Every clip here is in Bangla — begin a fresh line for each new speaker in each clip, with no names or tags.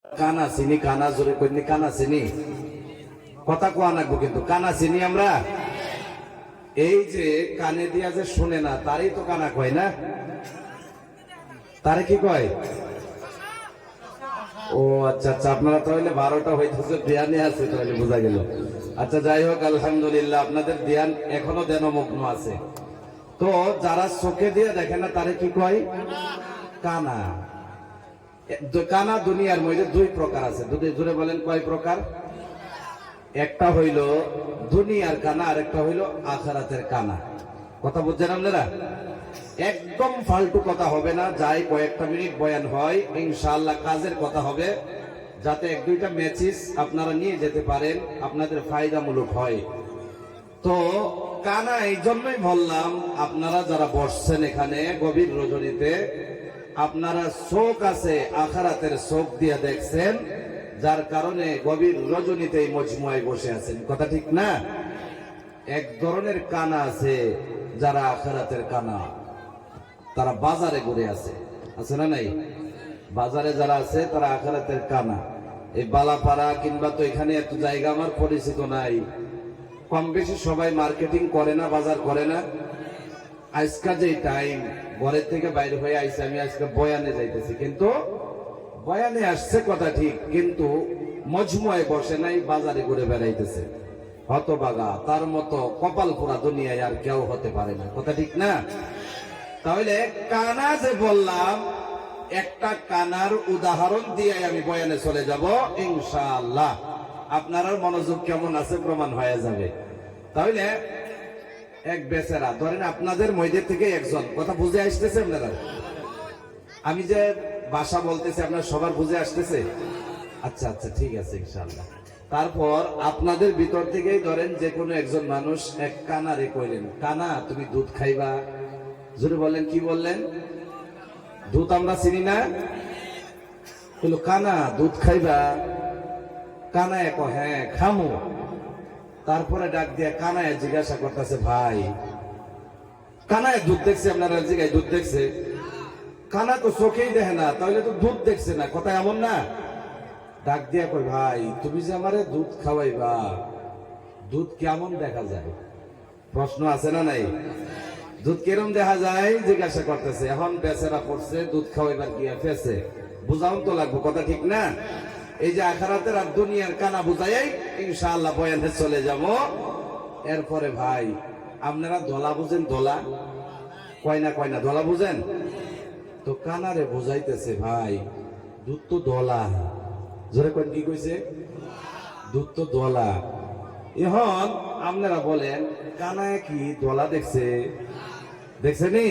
কানা চিনি, কানা জোরে কইনি, কানা চিনি কথা কোয়া নাকবো, কিন্তু কানা চিনি আমরা। এই যে কানে দিয়া যে শুনে না, তারই তো কানা কয় না? তারে কি কয়? ও আচ্ছা আচ্ছা, আপনারা তাহলে 12টা হইতেছে ধ্যানে আছে, তাহলে বোঝা গেল। আচ্ছা যাই হোক, আলহামদুলিল্লাহ, আপনাদের ধ্যান এখনো ধ্যানমগ্ন আছে। তো যারা চোখে দিয়ে দেখে না, তারে কি কয়? কানা। কানা দুনিয়ার মধ্যে দুই প্রকার আছে। জোরে বলেন কয় প্রকার? একটা হইল দুনিয়ার কানা, আর একটা হইল আখিরাতের কানা। কথা বুঝছেন আপনারা? একদম ফালতু কথা হবে না, যাই কয়েকটা মিনিট বয়ান হয়, ইনশাআল্লাহ কাজের কথা হবে, যাতে এক দুইটা মেসেজ আপনারা নিয়ে যেতে পারেন, আপনাদের ফায়দামূলক হয়। তো কানা এই জন্যই বললাম, আপনারা যারা বসছেন এখানে গভীর রজনীতে, আপনারা চোখ আছে আখিরাতের চোখ দিয়ে দেখছেন, যার কারণে গভীর রজনীতে এই মজমুয়ায় বসে আছেন। কথা ঠিক না? এক ধরনের কানা আছে যারা আখিরাতের কানা, তারা বাজারে ঘুরে আছে না নাই? বাজারে যারা আছে তারা আখিরাতের কানা। এই বালাপাড়া কিংবা তো এখানে এত জায়গা আমার পরিচিত নাই, কম বেশি সবাই মার্কেটিং করে না, বাজার করে না। আজকা যে টাইম ঘরের থেকে বাইরে হয়ে আইছে, আমি আজকে বয়ানে যাইতেছি, কিন্তু বয়ানে আসছে কথা ঠিক, কিন্তু মজমুয়ায় বসে নাই, বাজারে ঘুরে বেড়াইতেছে। হতবাগা, তার মতো কপাল পোড়া দুনিয়ায় আর কেউ হতে পারে না। কথা ঠিক না? তাহলে কানা যে বললাম, একটা কানার উদাহরণ দিয়ে আমি বয়ানে চলে যাব ইনশাআল্লাহ। আপনার মনোযোগ কেমন আছে প্রমাণ হয়ে যাবে। তাহলে এক বেচারা, ধরেন আপনাদের মধ্যে থেকে একজন, কথা বুঝে আসতেছে আপনারা? আমি যে ভাষা বলতেছি আপনার সবার বুঝে আসতেছে? আচ্ছা আচ্ছা, ঠিক আছে ইনশাআল্লাহ। তারপর আপনাদের ভিতর থেকেই ধরেন যে কোনো একজন মানুষ এক কানারে কইলেন, কানা তুমি দুধ খাইবা? জোরে বলেন, কি বললেন? দুধ আমরা চিনি না? বললো কানা দুধ খাইবা? কানা এক হ্যাঁ খামু। তারপরে ডাক দিয়ে কানায় জিজ্ঞাসা করতেছে, ভাই কানায় দুধ দেখছে? আপনারা জিজ্ঞাসা দুধ দেখছে? কানা তো চোখেই দেখে না, তাহলে তো দুধ দেখছে না, কথা এমন না? ডাক দিয়া কই, ভাই তুমি যে আমারে দুধ খাওয়াইবা, দুধ কেমন দেখা যায়? প্রশ্ন আছে না নাই? দুধ কিরম দেখা যায় জিজ্ঞাসা করতেছে। এখন বেচারা পড়ছে দুধ খাওয়াইবার গিয়া ফেসে, বুঝাও তো লাগবো, কথা ঠিক না? এই যে আখিরাতের আর দুনিয়ার কানা বুঝাই ইনশাআল্লাহ বয়ানে চলে যাব। এরপরে ভাই আপনারা দলা বুঝেন? দলা কয়না কয়না দলা বুঝেন তো? কানারে বুঝাইতেছে, ভাই দুধ তো দলা। জোরে কন, কি কইছে? দুধ তো দলা। এখন আপনারা বলেন, কানায় কি দলা দেখছে? দেখছে নি?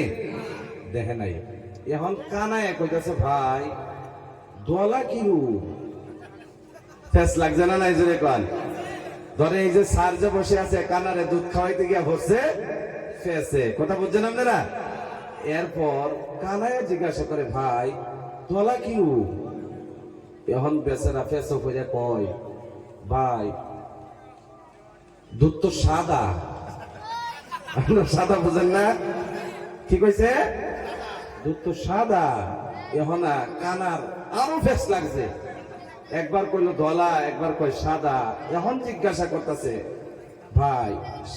দেখে নাই। এখন কানায় কইতেছে, ভাই দলা কি রূপ? ফেস লাগছে না নাই? জোরে কন। ধরে এই যে স্যার যে বসে আছে, কানারে দুধ খাওয়াইতে গিয়া বসছে ফেসে, কথা বুঝছেন আপনারা? এরপর কানায় জিজ্ঞাসা করে, ভাই দলা কি রূপ? এখন বেচারা ফেস করে কয়, ভাই দুধ তো সাদা। সাদা বুঝেন না? কি কইছে? দুধ তো সাদা। এখন কানার আরো ফেস লাগছে, একবার কইলো ধলা, একবার কয় সাদা। এখন জিজ্ঞাসা করতেছে, ভাই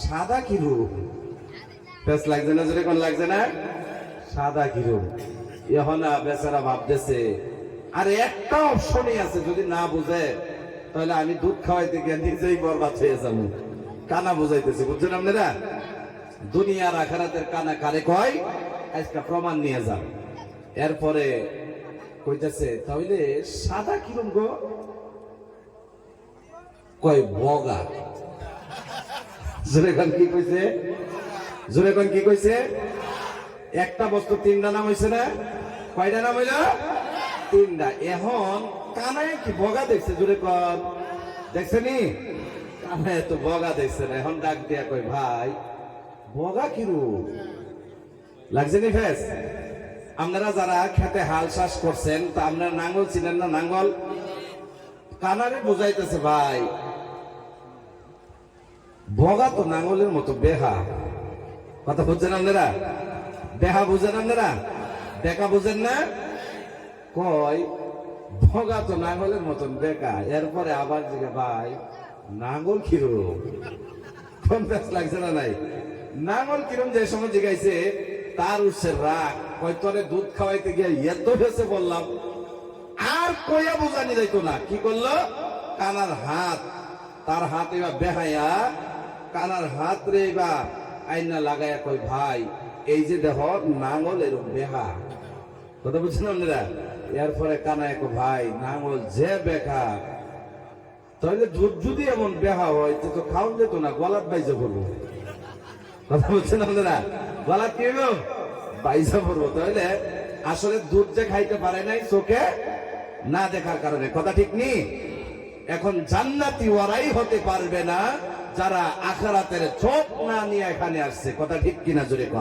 সাদা কি রূপ? ফেস লাগছে না? জোরে কোন লাগছে না? সাদা কি রূপ? এখন বেচারা ভাবতেছে, আর একটা অপশনই আছে, যদি না বুঝে তাহলে আমি দুধ খাওয়াইতে গিয়ে নিজেই বরবাদ হয়ে যাবো। কানা বুঝাইতেছে, বুঝছেন আপনারা? দুনিয়ার আখিরাতের কানা কারে কয়, আজকে প্রমাণ নিয়ে যান। এরপরে কইতেছে, তাহলে সাদা কিরম গো? কয় বগা। জোরে কোন, কি কইছে? জোরে কোন, কি কইছে? একটা বস্তু তিনটা নাম হইছে না? কয়টা নাম হইল? তিনটা। এখন কানায় কি বগা দেখছে? জোরে কোন, দেখছে নি? কানায় তো বগা দেখছে না। এখন ডাক দিয়া কই, ভাই বগা কি রূপ? লাগছে নি ফেস? আপনারা যারা খেতে হাল চাষ করছেন, তা আপনারা নাঙ্গল ছিলেন না? নাঙ্গল কানারে বুঝাইতেছে, ভাই বগা তো নাঙ্গলের মতো বেহা। কথা বুঝছেন আপনারা? বেহা বুঝেন আপনারা? দেখা বুঝেন না? কয় ভগা তো নাঙ্গলের মতন বেকা। এরপরে আবার জিজ্ঞাসা, ভাই নাঙ্গল কিরম? কনফিউজ লাগছে না? নাই নাঙ্গল কিরম যে সময় জিজ্ঞাইছে তার উৎসের রাগ, কয়তরে দুধ খাওয়াইতে গিয়ে এত হয়েছে বললাম, আর কইয়া বোঝানি যাইতো না। কি করলো? কানার হাত, তার হাত এবার বেহাইয়া কানার হাত রে এবার আইনা লাগাইয়া কই, ভাই এই যে দেহ নাঙ্গল এরকম বেহা। কথা বুঝছেন আপনারা? এরপরে কানায় কো, ভাই নাঙ্গল যে বেকা, তাহলে দুধ যদি এমন বেহা হয় তো খাওয়া যেত না, গলাত বাইজা পড়বো। কথা বুঝছেন আপনারা? গলাত কি হইব? বাইজা পড়বো। তাহলে আসলে দুধ যে খাইতে পারে নাই চোখে না দেখার কারণে। কথা ঠিক নি? এখন জান্নাতি ওরাই হতে পারবে না যারা আখিরাতের চোখ না নিয়ে এখানে আসছে। কথা ঠিক কিনা জোরে কর।